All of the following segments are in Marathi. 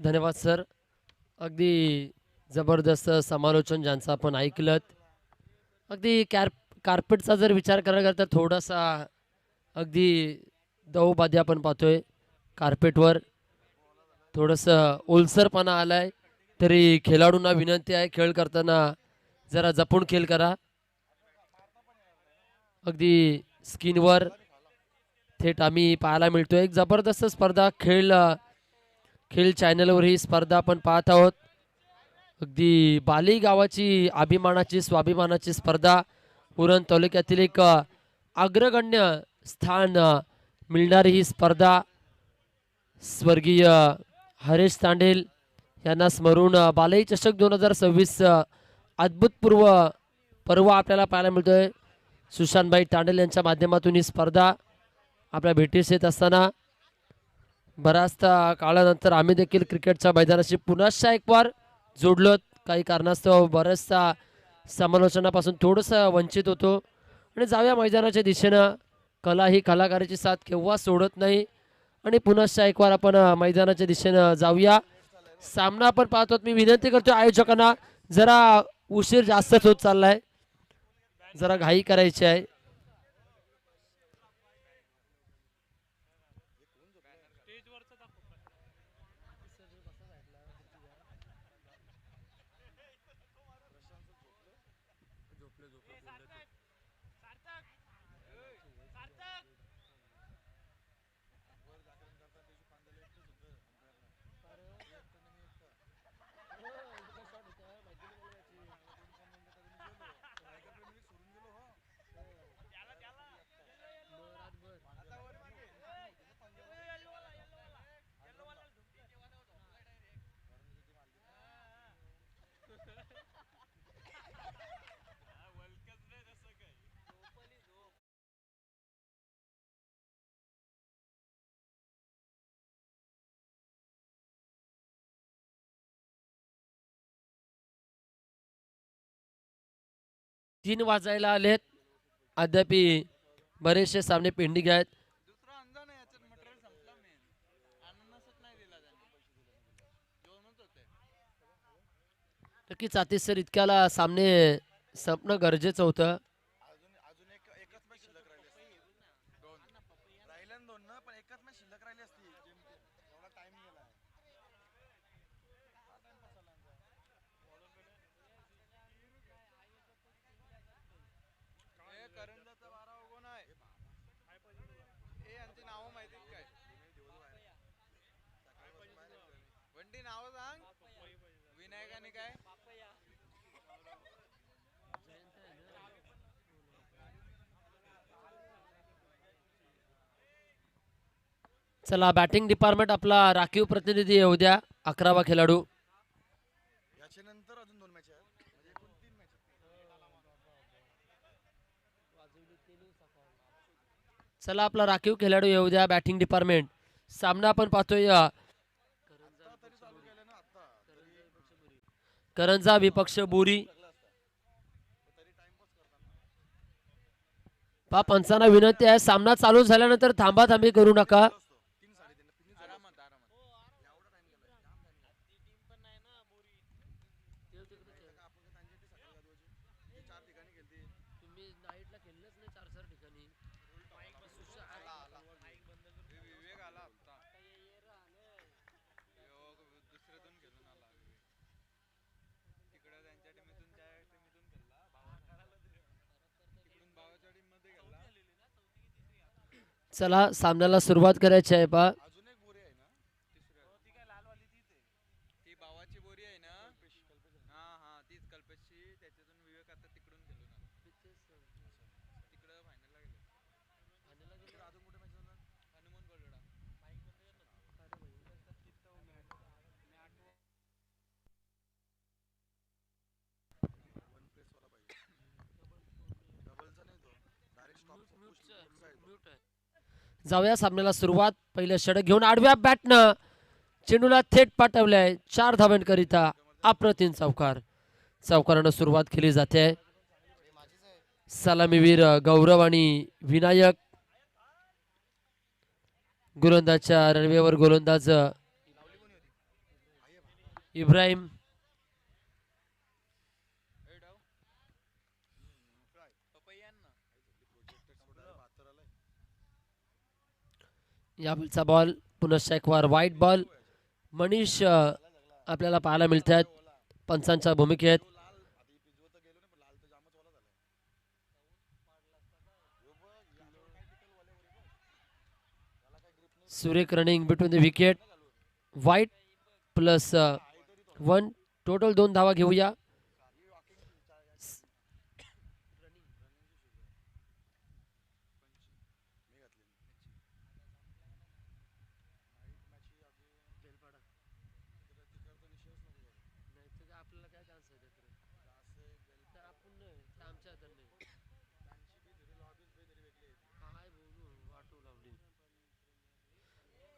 धन्यवाद सर. अगदी जबरदस्त समालोचन ज्यांचं आपण ऐकलं. अगदी कार्पेटचा जर विचार करायला गेला तर थोडासा अगदी दवबादी आपण पाहतोय कार्पेटवर. थोडंसं ओलसरपणा आलाय. तरी खेळाडूंना विनंती आहे खेळ करताना जरा जपून खेळ करा. अगदी स्क्रीनवर थेट आम्ही पाहायला मिळतोय एक जबरदस्त स्पर्धा खेळ चॅनलवर ही स्पर्धा आपण पाहत आहोत. अगदी बाली गावाची अभिमानाची स्वाभिमानाची स्पर्धा. उरण तालुक्यातील एक अग्रगण्य स्थान मिळणारी ही स्पर्धा. स्वर्गीय हरेश तांडेल यांना स्मरून बालई चषक 2026 अद्भुतपूर्व पर्व आपल्याला पाहायला मिळतोय. सुशांतभाई तांडेल यांच्या माध्यमातून ही स्पर्धा आपल्या भेटीस येत असताना बराचसा काळानंतर आम्ही देखील क्रिकेटच्या मैदानाशी पुन्हा एक वार जोडलो. काही कारणास्तव बऱ्याचसा समालोचनापासून थोडंसं वंचित होतो आणि जाऊया मैदानाच्या दिशेनं. कला ही कलाकाराची साथ केव्हा सोडत नाही आणि पुन्हा एक वार आपण मैदानाच्या दिशेनं जाऊया. सामना आपण पाहतो. मी विनंती करतो आयोजकांना जरा उशीर जास्तच होत चाललाय. जरा घाई करायची आहे. तीन वाजायला आलेत. अद्याप बरेचसे सामने पेंडिंग आहेत. नक्कीच आतिश सर इतक्याला सामने संपणं गरजेचं होतं. चला बॅटिंग डिपार्टमेंट आपला राखीव प्रतिनिधी येऊ द्या. 11वा खेळाडू. चला आपला राखीव खेळाडू येऊ द्या. Batting department. सामना आपण पाहतोय करंजा विपक्ष बोरी. पंचांना विनंती आहे सामना चालू झाल्यानंतर थांबाथांबी करू नका. चला सामन्याला सुरुवात करायची आहे पा. जाऊया सामन्याला सुरुवात. पहिलं षटक घेऊन आडव्या बॅटनं चेंडूला थेट पाठवलंय 4 धावांकरिता. अप्रतिम चौकार. चौकारानं सुरुवात केली जाते. सलामीवीर गौरव आणि विनायक. गोलंदाजच्या रणवेवर गोलंदाज इब्राहिम या बॉलचा बॉल पुनश्च एक वार वाईट बॉल. मनीष आपल्याला पाहायला मिळतात पंचांच्या भूमिकेत. सुरेख रनिंग बिटवीन द विकेट. वाईट प्लस 1 टोटल 2 धावा घेऊया.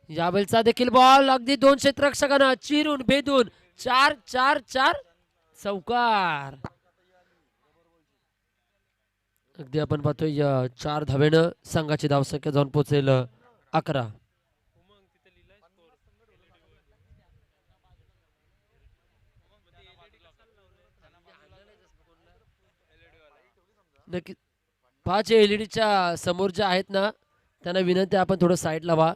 यावेळचा देखील बॉल अगदी 2 क्षेत्ररक्षकांना चिरून भेदून 4-4-4 चौकार. अगदी आपण पाहतोय 4 धावेनं संघाची धावसंख्या जाऊन पोहोचेल 11. नक्की 5 LED समोर ज्या आहेत ना त्यांना विनंती आपण थोडं साईड लावा.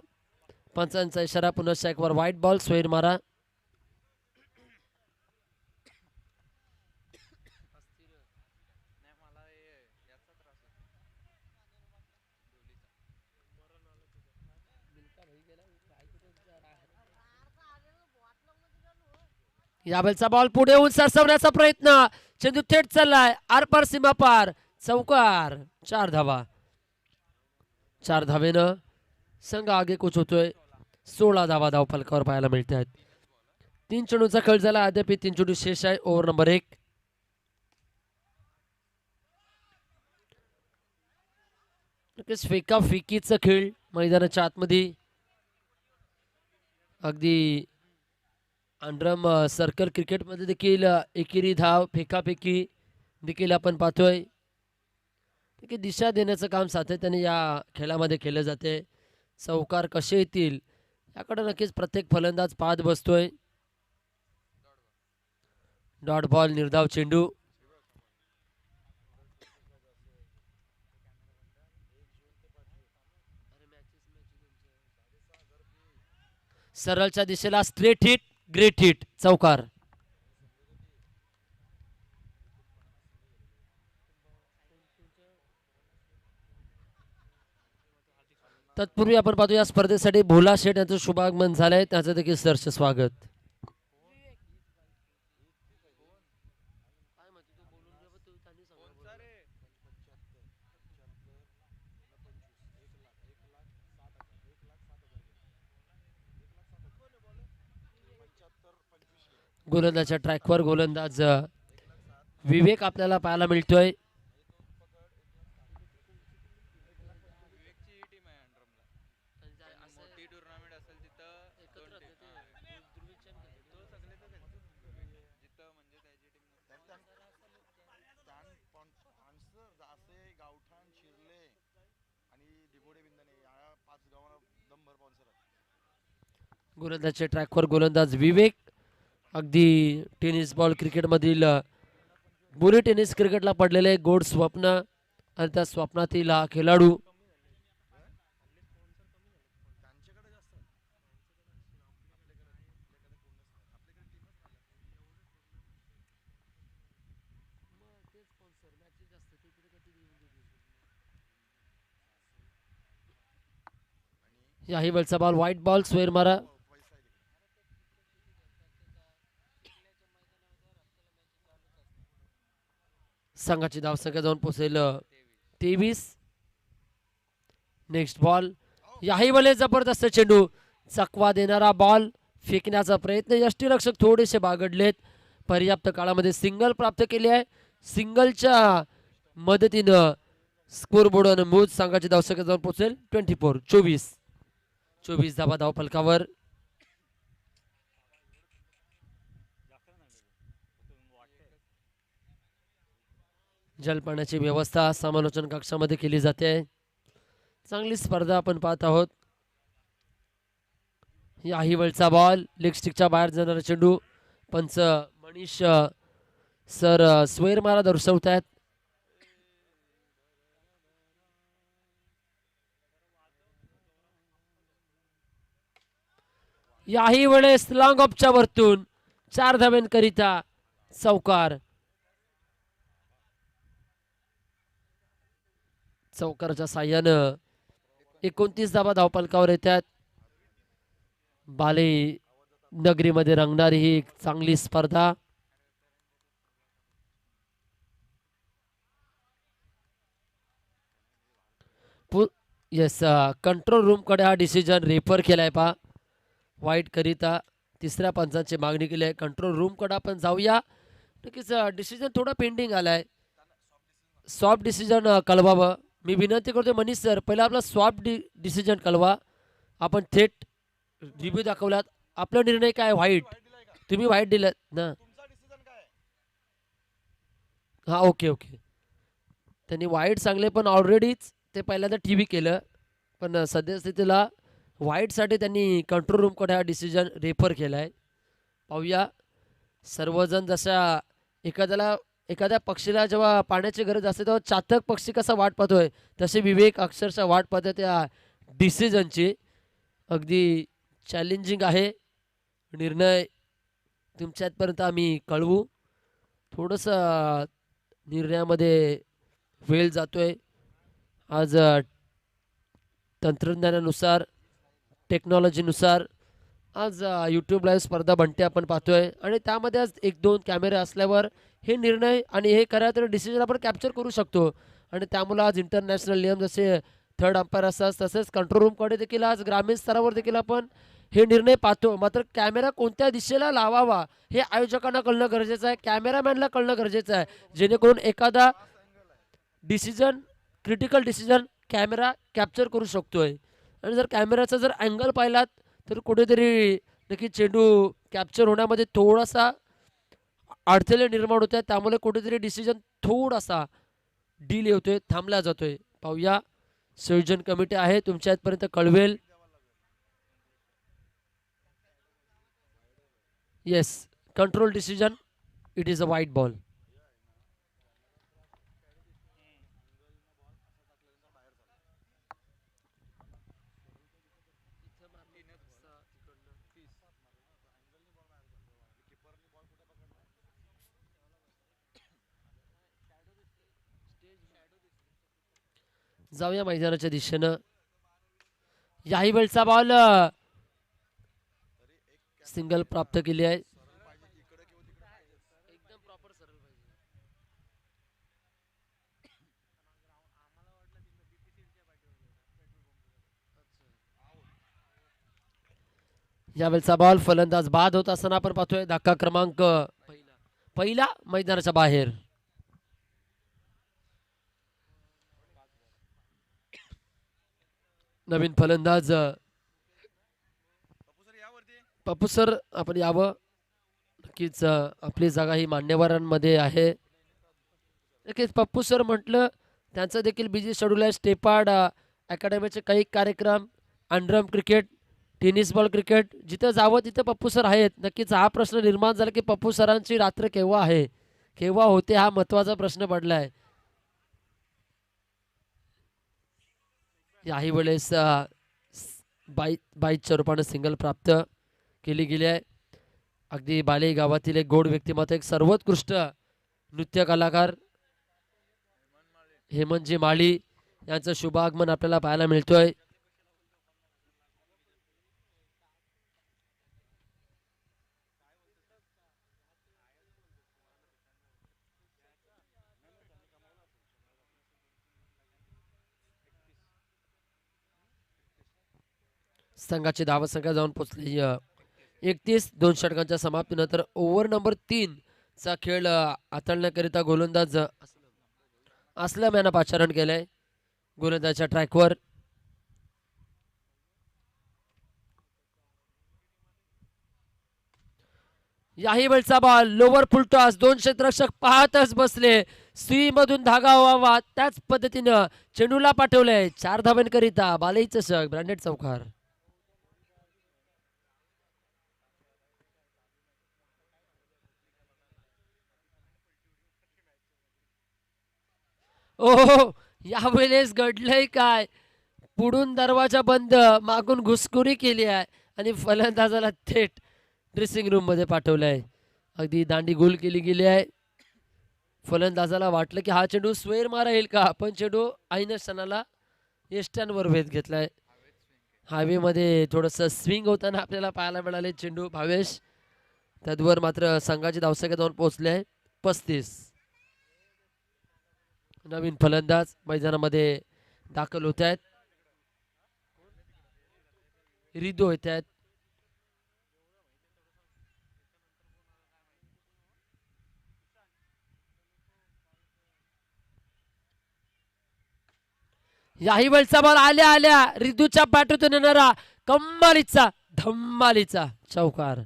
पंचांचा इशारा. पुन्हा एक वर व्हाईट बॉल. स्वेर मारा. यावेळचा बॉल पुढे येऊन सरसवण्याचा प्रयत्न. चेंडू थेट चाललाय आरपार सीमा पार. चौकार. 4 धावा. 4 धावेनं संघ आगे कुच होतोय. 16 धावा धावफलकावर पाहायला मिळत आहेत. 3 चेंडूचा खेळ झाला. अद्याप 3 चेंडू शेष आहे. Over number 1. फेकाफेकीचा खेळ मैदानाच्या आतमध्ये. अगदी अंडरम सर्कल क्रिकेटमध्ये देखील एकेरी धाव फेकाफेकी देखील आपण पाहतोय. दिशा देण्याचं काम सातत्याने या खेळामध्ये केलं जाते. चौकार कसे येतील याकडे नक्कीच प्रत्येक फलंदाज पाहत बसतोय. डॉट बॉल निर्धाव चेंडू. सरळच्या दिशेला स्ट्रेट हिट. Great hit. चौकार. तत्पूर्वी आपण पाहतो या स्पर्धेसाठी भोला शेठ यांचं शुभागमन झालंय. त्याचं देखील सहर्ष स्वागत. गोलंदाजच्या ट्रॅकवर गोलंदाज विवेक आपल्याला पाहायला मिळतोय. गोलंदाजच्या ट्रॅकवर गोलंदाज विवेक. अगदी टेनिस बॉल क्रिकेटमधील बुरी टेनिस क्रिकेटला पडलेले गोड स्वप्न आणि त्या स्वप्नातील हा खेळाडू. याही वेळचा बॉल व्हाईट बॉल. स्वेर मारा. संघाची धावसंख्या जाऊन पोहोचेल 23. Next ball. याही वेळेस जबरदस्त चेंडू. चकवा देणारा बॉल फेकण्याचा प्रयत्न. यष्टीरक्षक थोडेसे बागडलेत. पर्याप्त काळामध्ये सिंगल प्राप्त केले आहे. सिंगलच्या मदतीनं स्कोर बोर्ड मूज संघाची धावसंख्या जाऊन पोहोचेल 24. 24 धावा धावफलकावर. जलपाण्याची व्यवस्था समालोचन कक्षामध्ये केली जाते. चांगली स्पर्धा आपण पाहत आहोत. याही वेळचा बॉल लेग स्टिकच्या बाहेर जाणारा चेंडू. पंच मनीष सर स्वैर मारा दर्शवत आहेत. याही वेळेस लॉंग ऑफच्या वरतून 4 धावांकरिता चौकार. चौकाराच्या साह्यानं 29 धावा धावफलकावर येतात. बाले नगरीमध्ये रंगणारी ही एक चांगली स्पर्धा. येस कंट्रोल रूम कडे हा डिसिजन रेफर केलाय पा वाईट करिता. तिसऱ्या पंचांची मागणी केली आहे. कंट्रोल रूम कडे आपण जाऊया. नक्कीच डिसिजन थोडा पेंडिंग आलाय. सॉफ्ट डिसिजन कळवावं. मी विनंती करतो मनीष सर, पहिला आपला सॉफ्ट डिसिजन कळवा. आपण थेट रिव्ह्यू दाखवलात. आपला निर्णय काय? व्हाईट. तुम्ही व्हाईट दिलात ना? हा ओके ओके. त्यांनी व्हाईट सांगले पण ऑलरेडीच ते पहिल्यांदा टी व्ही केलं. पण सद्यस्थितीला व्हाईटसाठी त्यांनी कंट्रोल रूमकडे हा डिसिजन रेफर केला आहे. पाहूया. सर्वजण जशा एखाद्या पक्षीला जेव्हा पाण्याची गरज असते तेव्हा चातक पक्षी कसा वाट पाहतोय, तसे विवेक अक्षरशः वाट पाहतोय त्या डिसिजनची. अगदी चॅलेंजिंग आहे. निर्णय तुमच्यापर्यंत आम्ही कळवू. थोडंसं निर्णयामध्ये वेळ जातोय. आज तंत्रज्ञानानुसार टेक्नॉलॉजीनुसार आज यूट्यूब लाईव्ह स्पर्धा बनते आपण पाहतोय. आणि त्यामध्ये आज 1-2 कॅमेरे असल्यावर हे निर्णय आणि हे करा तर डिसिजन आपण कॅप्चर करू शकतो. आणि त्यामुळे आज इंटरनॅशनल नियम जसे थर्ड अंपायर असतात तसेच कंट्रोल रूमकडे देखील आज ग्रामीण स्तरावर देखील आपण हे निर्णय पाहतो. मात्र कॅमेरा कोणत्या दिशेला लावावा हे आयोजकांना कळणं गरजेचं आहे. कॅमेरामॅनला कळणं गरजेचं आहे, जेणेकरून एखादा decision critical decision camera capture करू शकतोय. आणि जर कॅमेराचा जर अँगल पाहिलात तर कुठेतरी नक्की चेंडू कॅप्चर होण्यामध्ये थोडासा अडथळे निर्माण होत आहेत. त्यामुळे कुठेतरी डिसिजन थोडासा डिले होतोय, थांबला जातोय. पाहूया. संयोजन कमिटी आहे तुमच्यापर्यंत कळवेल. Yes, control decision. It is a wide ball. जाऊया मैदानाच्या दिशेनं. याही वेळचा बॉल सिंगल प्राप्त केली आहे. यावेळचा बॉल फलंदाज बाद होत असताना आपण पाहतोय. धक्का क्रमांक पहिला मैदानाच्या बाहेर. नवीन फलंदाज पप्पू सर आपण यावं. नक्कीच आपली जागा ही मान्यवरांमध्ये आहे. नक्कीच पप्पू सर म्हटलं त्यांचं देखील बिझी शेड्यूल आहे. स्टेपार्ड अकॅडमीचे काही कार्यक्रम, अंडरम क्रिकेट, टेनिस बॉल क्रिकेट, जिथं जावं तिथं पप्पू सर आहेत. नक्कीच हा प्रश्न निर्माण झाला की पप्पू सरांची रात्र केव्हा आहे, केव्हा होते, हा महत्त्वाचा प्रश्न पडला आहे. याही वेळेस बाईच्या रूपाने सिंगल प्राप्त केली गेली आहे. अगदी बाले गावातील एक गोड व्यक्तिमत्व, एक सर्वोत्कृष्ट नृत्य कलाकार हेमंतजी माळी यांचं शुभागमन आपल्याला पाहायला मिळतोय. संघाची धावसंख्या जाऊन पोहोचली 31. 2 षटकांच्या समाप्तीनंतर ओव्हर नंबर 3 चा खेळ हाताळण्याकरिता गोलंदाज असलम यानं पाचारण केलंय गोलंदाजच्या ट्रॅकवर. याही वेळचा बॉल लोवर फुलटॉस. 2 क्षेत्ररक्षक पाहतच बसले. सुई मधून धागा व्हावा त्याच पद्धतीनं चेंडूला पाठवलंय. 4 धावांकरिता बालेई चषक ब्रँडेड चौकार. ओ यावेळेस घडलंय काय, पुढून दरवाजा बंद, मागून घुसखोरी केली आहे आणि फलंदाजाला थेट ड्रेसिंग रूम मध्ये पाठवलं आहे. अगदी दांडी गोल केली गेली आहे. फलंदाजाला वाटलं की हा चेंडू स्वेर मारा येईल का, पण चेंडू ऐन क्षणाला यष्ट्यांवर भेद घेतलाय. हायवेमध्ये थोडंसं स्विंग होताना आपल्याला पाहायला मिळाले चेंडू भावेश. तद्वर मात्र संघाची धावसंख्या जाऊन पोहोचले आहे 35. नवीन फलंदाज मैदानामध्ये दाखल होत आहेत. रिदो येत आहेत. याही वेळचा बॉल आल्या आल्या रिदूच्या बॅटूतून येणारा कम्मालीचा धम्मालीचा चौकार.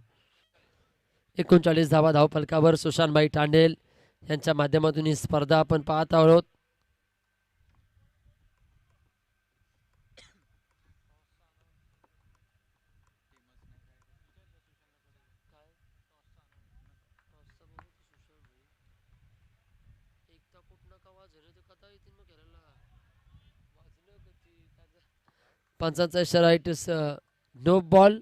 39 धावा धावफलकावर सुशांतभाई तांडेल यांच्या माध्यमातून ही स्पर्धा आपण पाहत आहोत. पंचांचा इशारा, इट इज नो बॉल.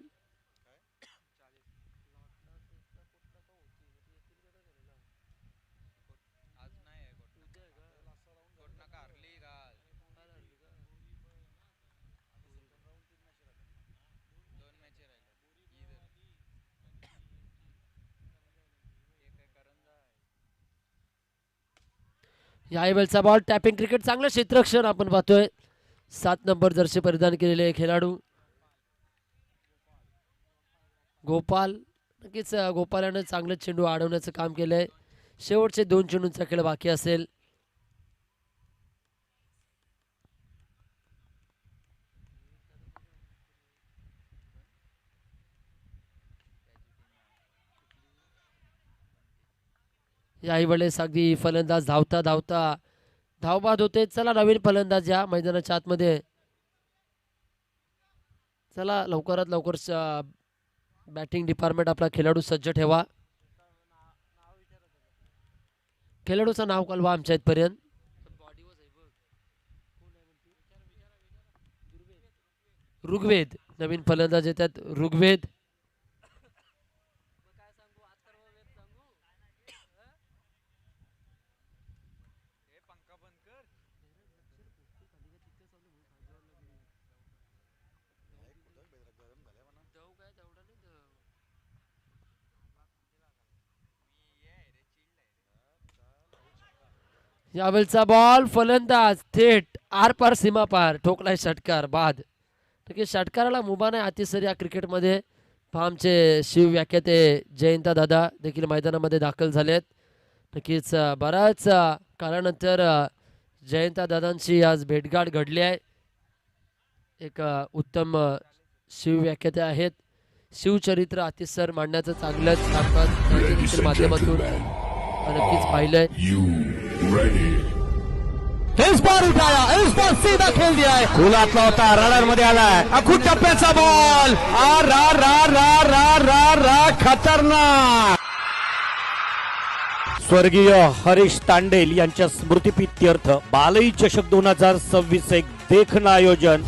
याही वेळचा बॉल टॅपिंग क्रिकेट, चांगलं क्षेत्ररक्षण आपण पाहतोय. 7 नंबर जर्सी परिधान केलेले खेळाडू गोपाल. नक्कीच गोपाल यानं चांगलं चेंडू अडवण्याचं काम केलंय. शेवटचे 2 चेंडूंचा खेळ बाकी असेल. याही वेळेस अगदी फलंदाज धावता धावता धावबाद होते. चला नवीन फलंदाज या मैदानाच्या आतमध्ये. चला लवकरात लवकर बॅटिंग डिपार्टमेंट आपला खेळाडू सज्ज ठेवा. खेळाडूचं नाव कळवा आमच्या इथपर्यंत. ऋग्वेद नवीन फलंदाज येतात. ऋग्वेद यावेळचा बॉल फलंदाज थेट आरपार सीमापार ठोकलाय षटकार बाद. नक्कीच षटकाराला मुभा नाही अतिसर या क्रिकेटमध्ये. आमचे शिव व्याख्याते जयंता दादा देखील मैदानामध्ये दाखल झालेत. नक्कीच बराच काळानंतर जयंता दादांची आज भेटगाठ घडली आहे. एक उत्तम शिव व्याख्याते आहेत. शिवचरित्र अतिसर मांडण्याचं चांगलंच कामकाज माध्यमातून नक्कीच पाहिलंय. इस बार उठाया, इस बार सीधा खेल दिया है. खुलातला होता, रनर मध्ये आलाय. अखूट टप्प्याचा बॉल. आ रा रा रा रा रा रा खतरनाक. स्वर्गीय हरीश तांडेल यांच्या स्मृतिप्रीत्यर्थ बालई चषक 2026 एक देखणं आयोजन.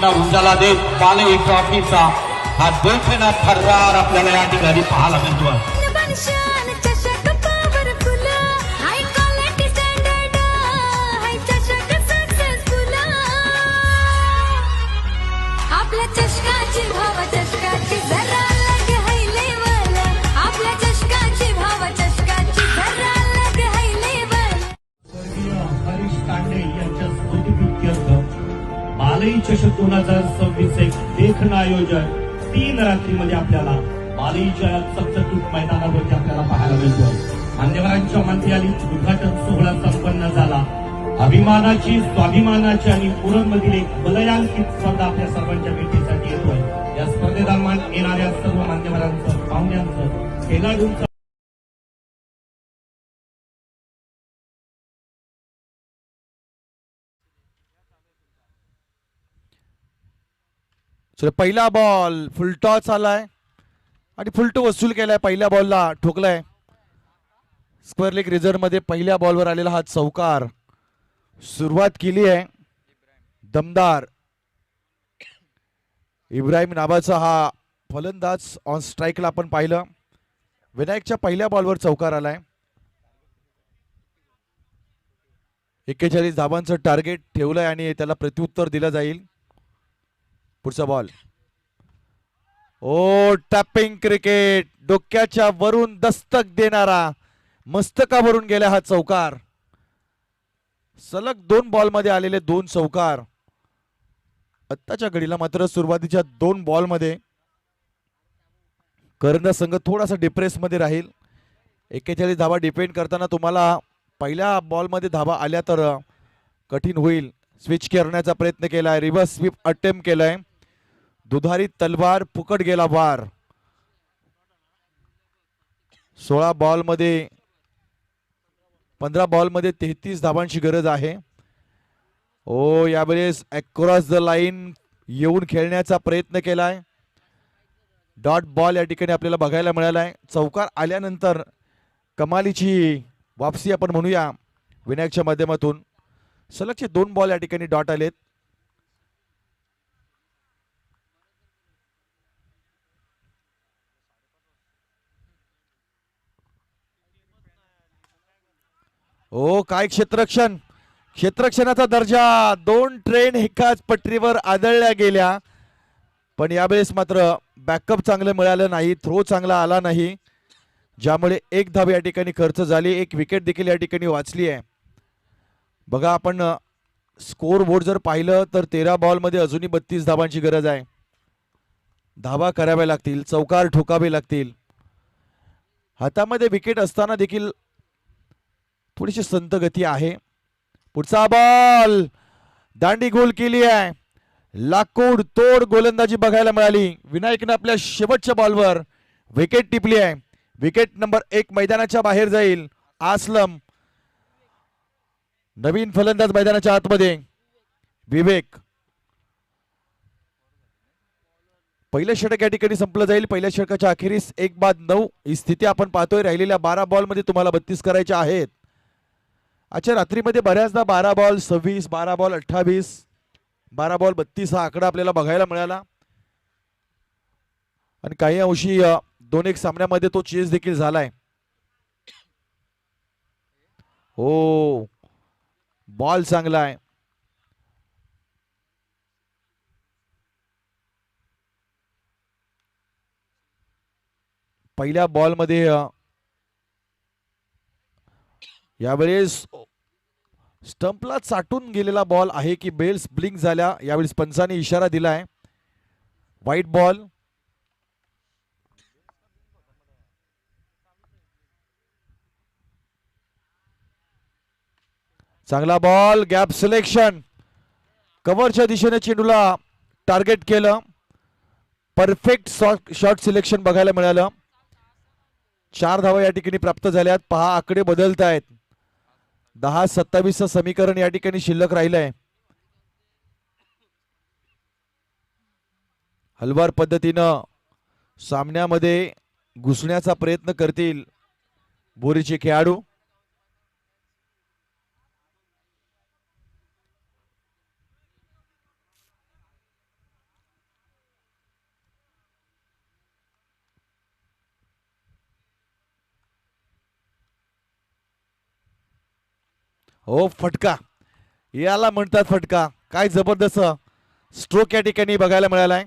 उंजाला देत बालई ट्रॉफीचा हा देखणा थर्रार आपल्याला या ठिकाणी पाहायला मिळतो. हरीश तांडेल यांच्या स्मृतिप्रीत्यर्थ बालई चषक 2026 एक देखणं आयोजन 3 रात्रीमध्ये आपल्याला बालईच्या सप्ततूट मैदानावरती आपल्याला पाहायला मिळतो. मान्यवरांच्या मांदियाली उद्घाटन सोहळा संपन्न झाला. अभिमानाची, स्वाभिमानाची आणि पुरणमधील एक बलयांकित स्पर्धा आपल्या सर्वांच्या भेटीसाठी येतोय. या स्पर्धेदरम्यान येणाऱ्या सर्व मान्यवरांचं, पाहुण्यांचं, खेळाडूंचं पहिला बॉल फुलटॉस आलाय आणि फुलटो वसूल केलाय. पहिल्या बॉलला ठोकलाय. स्क्वेअर लेग रिझर्व मध्ये पहिल्या बॉलवर आलेला हा चौकार. सुरुवात केली आहे दमदार. इब्राहिम नावाचा हा फलंदाज ऑन स्ट्राईकला आपण पाहिलं. विनायकच्या पहिल्या बॉलवर चौकार आलाय. 41 धावांचं टार्गेट ठेवलंय आणि त्याला प्रत्युत्तर दिलं जाईल. पुढचा बॉल. ओ टॅपिंग क्रिकेट, डोक्याच्या वरून दस्तक देणारा, मस्तकावरून गेला हा चौकार. सलग 2 बॉल मध्ये आलेले 2 चौकार. आत्ताच्या घडीला मात्र सुरुवातीच्या 2 बॉल मध्ये करंडक संघ थोडासा डिप्रेस मध्ये राहील. 41 धावा डिपेंड करताना तुम्हाला पहिल्या बॉल मध्ये धावा आल्या तर कठीण होईल. स्विच करण्याचा प्रयत्न केलाय, रिव्हर्स स्वीप अटेम्प्ट केलाय. दुधारी तलवार, फुकट गेला वार. 16 बॉल मध्ये 15 बॉल मध्ये 33 धावांची गरज आहे. ओ यावेळेस अक्रॉस द लाईन येऊन खेळण्याचा प्रयत्न केलाय. डॉट बॉल या ठिकाणी आपल्याला बघायला मिळालाय. चौकार आल्यानंतर कमालीची वापसी आपण म्हणूया विनायकच्या माध्यमातून. सलगचे 2 बॉल या ठिकाणी डॉट आलेत. ओ काय क्षेत्ररक्षण, क्षेत्ररक्षणाचा दर्जा. 2 ट्रेन एकाच पटरीवर आदळल्या गेल्या. पण यावेळेस मात्र बॅकअप चांगलं मिळालं नाही, थ्रो चांगला आला नाही, ज्यामुळे 1 धाव या ठिकाणी खर्च झाली. 1 विकेट देखील या ठिकाणी वाचली आहे. बघा आपण स्कोर बोर्ड जर पाहिलं तर 13 बॉल मध्ये अजूनही 32 धावांची गरज आहे. धावा कराव्या लागतील, चौकार ठोकावे लागतील. हातामध्ये विकेट असताना देखील थोडीशी संत गती आहे. पुढचा बॉल दांडी गोल केली आहे. लाकूड तोड गोलंदाजी बघायला मिळाली. विनायकने आपल्या शेवटच्या बॉलवर विकेट टिपली आहे. विकेट नंबर 1 मैदानाच्या बाहेर जाईल. आसलम. नवीन फलंदाज मैदानाच्या आतमध्ये विवेक. पहिलं षटक या ठिकाणी संपलं जाईल. पहिल्या षटकाच्या अखेरीस 1-9 ही स्थिती आपण पाहतोय. राहिलेल्या 12 बॉल मध्ये तुम्हाला 32 करायचे आहेत. आजच्या रात्रीमध्ये बऱ्याचदा 12 बॉल 26, 12 बॉल 28, 12 बॉल 32 हा आकडा आपल्याला बघायला मिळाला. आणि काही अंशी 2-1 सामन्यामध्ये तो चेस देखील झालाय. हो बॉल चांगला आहे. पहिल्या बॉल मध्ये यावेळेस स्टंपला चाटून गेलेला बॉल आहे की बेल्स ब्लिंक झाल्या. यावेळेस पंचाने इशारा दिलाय. White ball. चांगला बॉल. Gap selection. कव्हरच्या दिशेने चेंडूला टार्गेट केलं. परफेक्ट शॉट सिलेक्शन बघायला मिळालं. 4 धावा या ठिकाणी प्राप्त झाल्यात. पहा आकडे बदलत आहेत. 10-27 समीकरण या ठिकाणी शिल्लक राहिलंय. हलवार पद्धतीनं सामन्यामध्ये घुसण्याचा प्रयत्न करतील बोरीचे खेळाडू. हो फटका, याला म्हणतात फटका. काय जबरदस्त स्ट्रोक या ठिकाणी बघायला मिळालाय.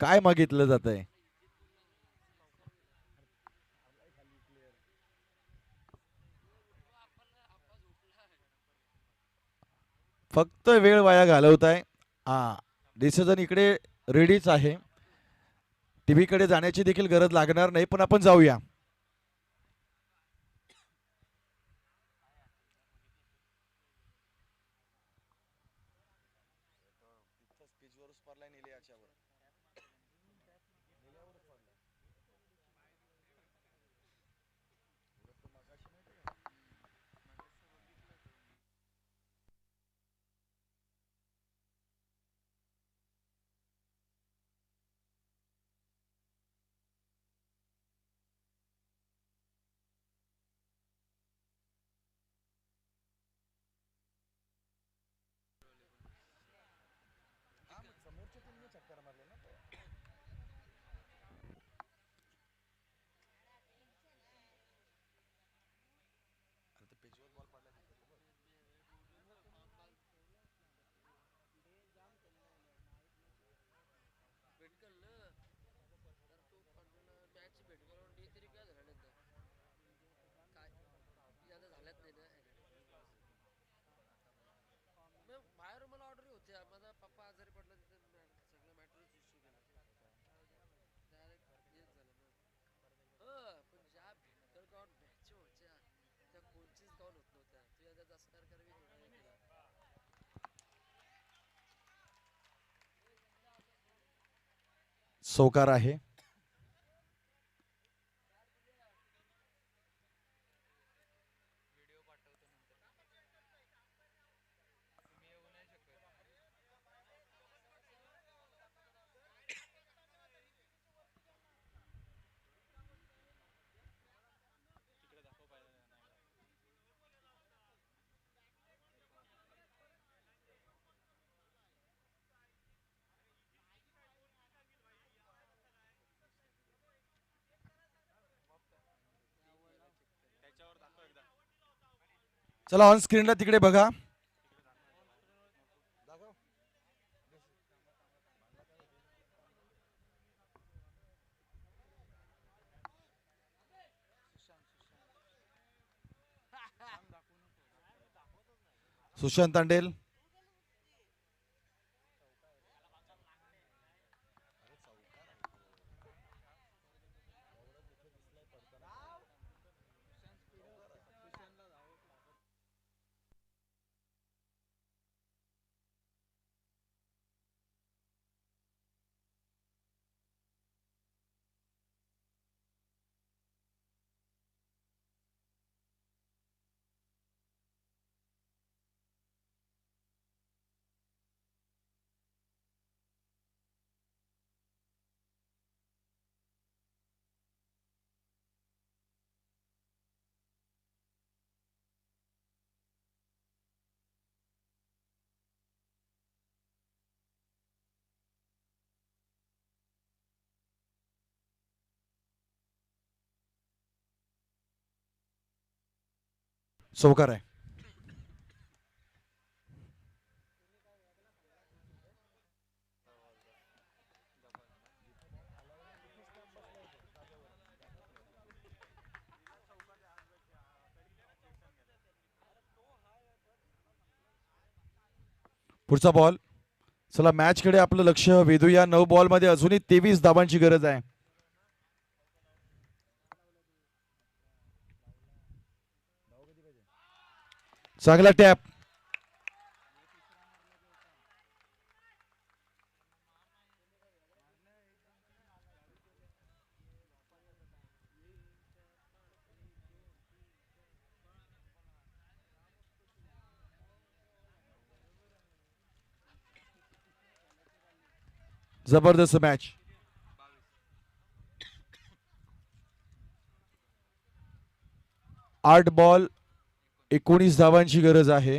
काय मागितलं जात आहे. फक्त वेळ वाया घालवताय. हा डिसिजन इकडे रेडीच आहे. टीव्ही कडे जाण्याची देखील गरज लागणार नाही, पण आपण जाऊया. बाहेर मला ऑर्डर होती, माझा पप्पा आजारी पडला तिथे सगळं मॅटरच इश्यू केला डायरेक्ट हेच झालं ना. पण ज्या भेटकर गावात मॅच व्हायच्या त्या कोणचीच गाव होत नव्हत्या. तू याचा जास्त करावी सौकार आहे. चला ऑन स्क्रीनला तिकडे बघा. सुशांत तांडेल, सौकार आहे. पुढचा बॉल. चला मॅच कडे आपलं लक्ष वेधूया. 9 बॉल मध्ये अजूनही 23 धावांची गरज आहे. चांगला टॅप. जबरदस्त मॅच. 8 बॉल 19 धावांची गरज आहे.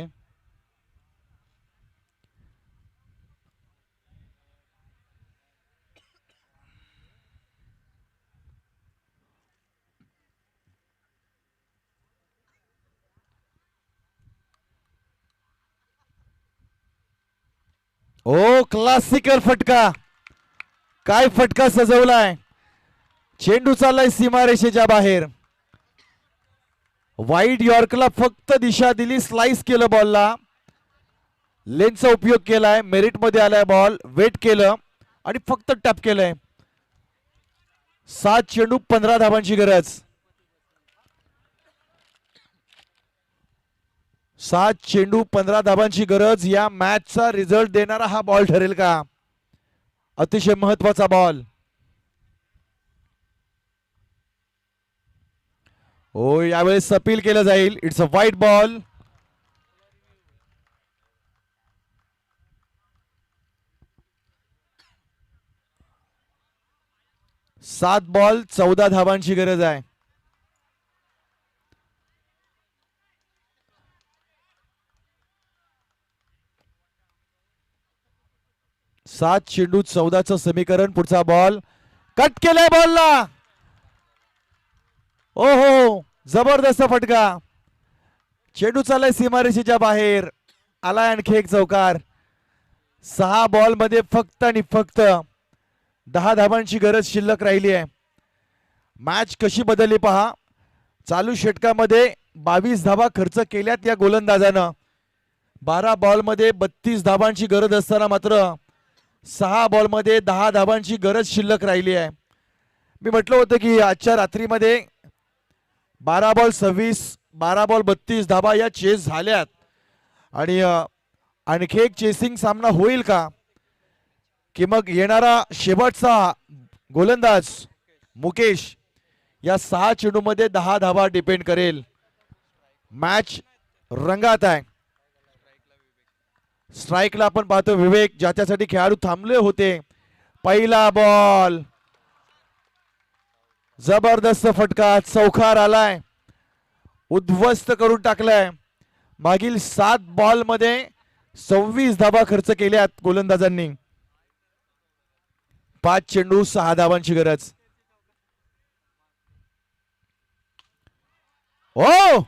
ओ क्लासिकल फटका. काय फटका सजवलाय. चेंडू चाललाय सीमारेषेच्या बाहेर. वाईड यॉर्कला फक्त दिशा दिली. स्लाइस केलं बॉलला. लेनचा उपयोग केलाय. मेरिट मध्ये आलाय बॉल. वेट केलं आणि फक्त टॅप केलंय. 7 चेंडू 15 धावांची गरज. 7 चेंडू 15 धावांची गरज. या मॅचचा रिझल्ट देणारा हा बॉल ठरेल का? अतिशय महत्वाचा बॉल. हो, यावेळेस अपील केलं जाईल. It's a white ball. सात बॉल 14 धावांची गरज आहे. सात चेंडू 14चं समीकरण. पुढचा बॉल कट केलाय बॉलला. ओहो, जबरदस्त फटका. चेंडू चाललाय सीमारेषेच्या बाहेर. आलाय आणखी एक चौकार. 6 बॉल मध्ये फक्त आणि फक्त 10 धावांची गरज शिल्लक राहिली आहे. मॅच कशी बदलली पहा. चालू षटकामध्ये 22 धावा खर्च केल्यात या गोलंदाजानं. 12 बॉल मध्ये 32 धावांची गरज असताना मात्र 6 बॉल मध्ये 10 धावांची गरज शिल्लक राहिली आहे. मी म्हटलं होतं की आजच्या रात्रीमध्ये 12 बॉल 26, 12 बॉल 32 धावा या चेस झाल्यात आणि आणखी एक चेसिंग सामना होईल का, की मग येणारा शेवटचा गोलंदाज मुकेश या 6 चेंडूमध्ये 10 धावा डिपेंड करेल. मॅच रंगात आहे. स्ट्राईकला आपण पाहतो विवेक, ज्याच्यासाठी खेळाडू थांबले होते. पहिला बॉल, जबरदस्त फटका, चौकार आलाय, उद्ध्वस्त करून टाकलाय. मागील 7 बॉल मध्ये 26 धावा खर्च केल्यात गोलंदाजांनी. 5 चेंडू 6 धावांची गरज. ओ,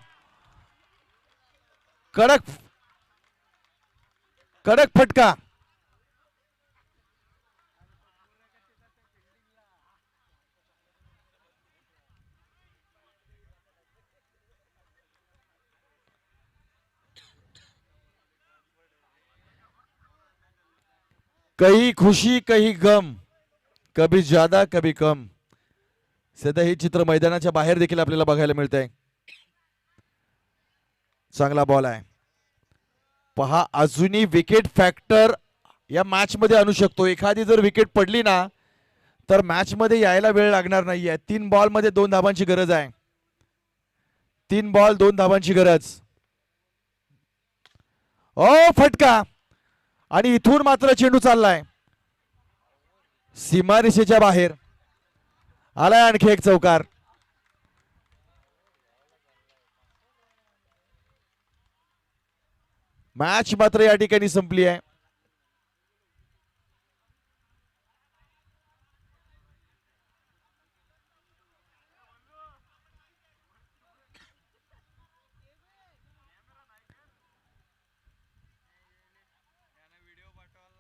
कडक कडक फटका. कहीं खुशी कहीं गम, कभी ज्यादा कभी कम. सध्या हे चित्र मैदानाच्या बाहेर देखील आपल्याला बघायला मिळतंय. चांगला बॉल आहे. पहा, अजूनही विकेट फॅक्टर या मॅच मध्ये आणू शकतो. एखादी जर विकेट पडली ना तर मॅच मध्ये यायला वेळ लागणार नाहीये. 3 बॉल मध्ये 2 धावांची गरज आहे. 3 बॉल 2 धावांची गरज. ओ, फटका. आणि इथून मात्र चेंडू चाललाय सीमारेषेच्या बाहेर. आलाय आणखी एक चौकार. मॅच मात्र या ठिकाणी संपली आहे.